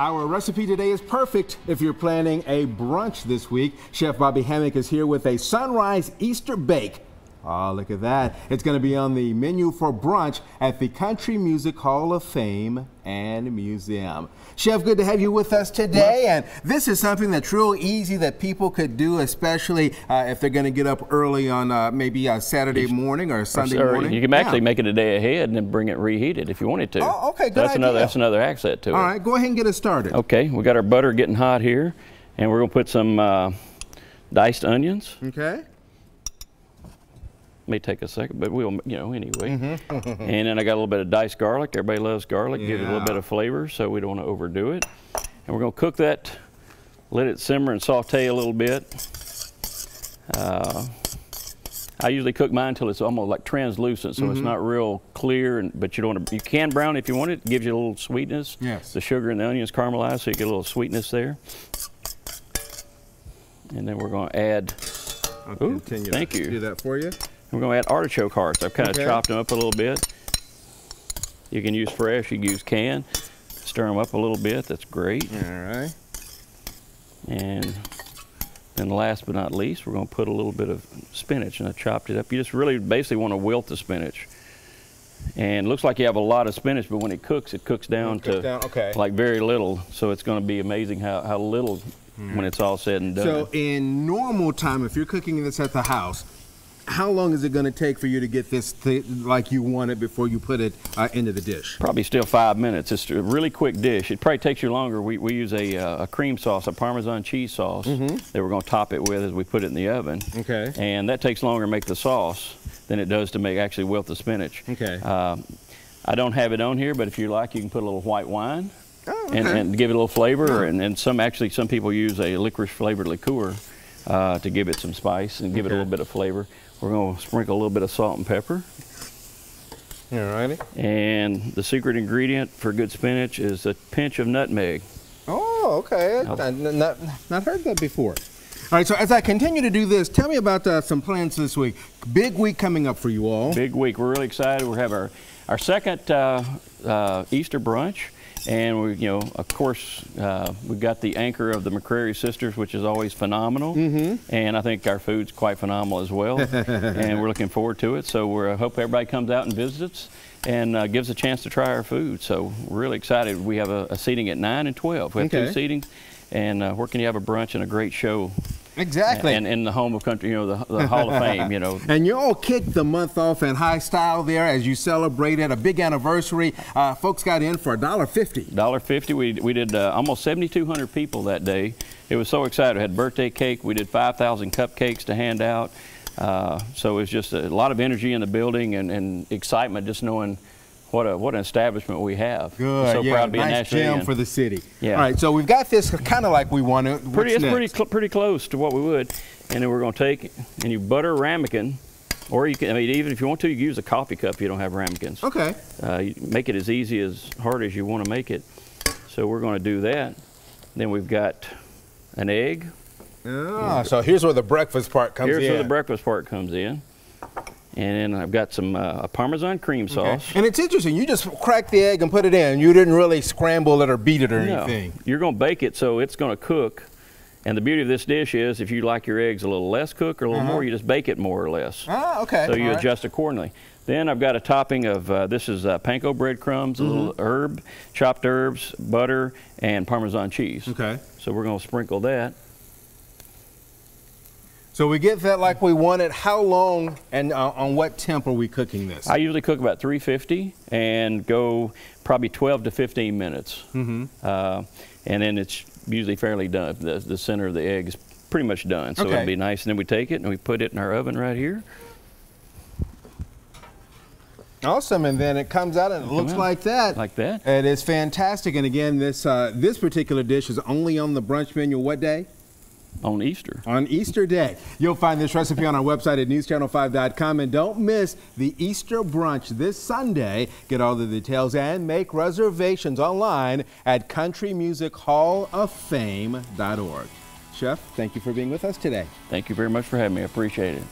Our recipe today is perfect if you're planning a brunch this week. Chef Bobby Hammock is here with a sunrise Easter bake. Oh, look at that. It's going to be on the menu for brunch at the Country Music Hall of Fame and Museum. Chef, good to have you with us today. And this is something that's real easy that people could do, especially if they're going to get up early on maybe a Saturday morning or a Sunday morning. You can actually make it a day ahead and then bring it reheated if you wanted to. Oh, okay, good idea. That's another accent to it. All right, go ahead and get us started. Okay, we got our butter getting hot here, and we're going to put some diced onions. Okay. May take a second, but we'll, anyway. And then I got a little bit of diced garlic. Everybody loves garlic. Yeah. Give it a little bit of flavor, so we don't want to overdo it. And we're going to cook that, let it simmer and saute a little bit. I usually cook mine until it's almost like translucent, so it's not real clear. But you don't want to. You can brown if you want it. It gives you a little sweetness. Yes. The sugar and the onions caramelize, so you get a little sweetness there. And then we're going to add. I'll continue. Thank you. Do that for you. We're going to add artichoke hearts. I've kind of chopped them up a little bit. You can use fresh, you can use canned. Stir them up a little bit, that's great. All right. And then last but not least, we're going to put a little bit of spinach, and I chopped it up. You just really basically want to wilt the spinach. And it looks like you have a lot of spinach, but when it cooks down to like very little. So it's going to be amazing how little when it's all said and done. So in normal time, if you're cooking this at the house, how long is it going to take for you to get this like you want it before you put it into the dish? Probably still 5 minutes. It's a really quick dish. It probably takes you longer. We use a cream sauce, a Parmesan cheese sauce that we're going to top it with as we put it in the oven. Okay. And that takes longer to make the sauce than it does to actually wilt the spinach. Okay. I don't have it on here, but if you like, you can put a little white wine and give it a little flavor. And some people use a licorice flavored liqueur to give it some spice and give it a little bit of flavor. We're going to sprinkle a little bit of salt and pepper. Alrighty. And the secret ingredient for good spinach is a pinch of nutmeg. Oh, okay. I've not heard that before. All right, so as I continue to do this, tell me about some plans this week. Big week coming up for you all. Big week. We're really excited. We have our second Easter brunch. And we, of course, we've got the anchor of the McCrary sisters, which is always phenomenal. And I think our food's quite phenomenal as well. And we're looking forward to it. So we hope everybody comes out and visits and gives a chance to try our food. So we're really excited. We have a seating at 9 and 12. We have two seatings. And where can you have a brunch and a great show? Exactly. And in the home of country, the Hall of Fame, And you all kicked the month off in high style there as you celebrated a big anniversary. Folks got in for $1.50. $1.50. We did almost 7,200 people that day. It was so exciting. We had birthday cake. We did 5,000 cupcakes to hand out. So it was just a lot of energy in the building and excitement just knowing what an establishment we have. Good. I'm so proud to be a nice national gem for the city. Yeah. All right, so we've got this kind of like we want it. It's pretty close to what we would. And then we're going to take it and you butter ramekin, or you can, even if you want to, you can use a coffee cup if you don't have ramekins. Okay. You make it as easy as hard as you want to make it. So we're going to do that. Then we've got an egg. So here's where the breakfast part comes in. Here's where the breakfast part comes in. And then I've got some Parmesan cream sauce. And it's interesting, you just crack the egg and put it in. You didn't really scramble it or beat it or anything. You're going to bake it so it's going to cook. And the beauty of this dish is if you like your eggs a little less cooked or a little more, you just bake it more or less. Okay. So you adjust accordingly. Then I've got a topping of, this is panko breadcrumbs, a little chopped herbs, butter, and Parmesan cheese. Okay. So we're going to sprinkle that. So we get that like we want it. How long and on what temp are we cooking this? I usually cook about 350 and go probably 12 to 15 minutes. And then it's usually fairly done. The center of the egg is pretty much done. So it'll be nice. And then we take it and we put it in our oven right here. Awesome, and then it comes out and it looks like that. Like that. It is fantastic. And again, this particular dish is only on the brunch menu what day? On Easter. On Easter Day. You'll find this recipe on our website at newschannel5.com. And don't miss the Easter brunch this Sunday. Get all the details and make reservations online at countrymusichallofFame.org. Chef, thank you for being with us today. Thank you very much for having me. I appreciate it.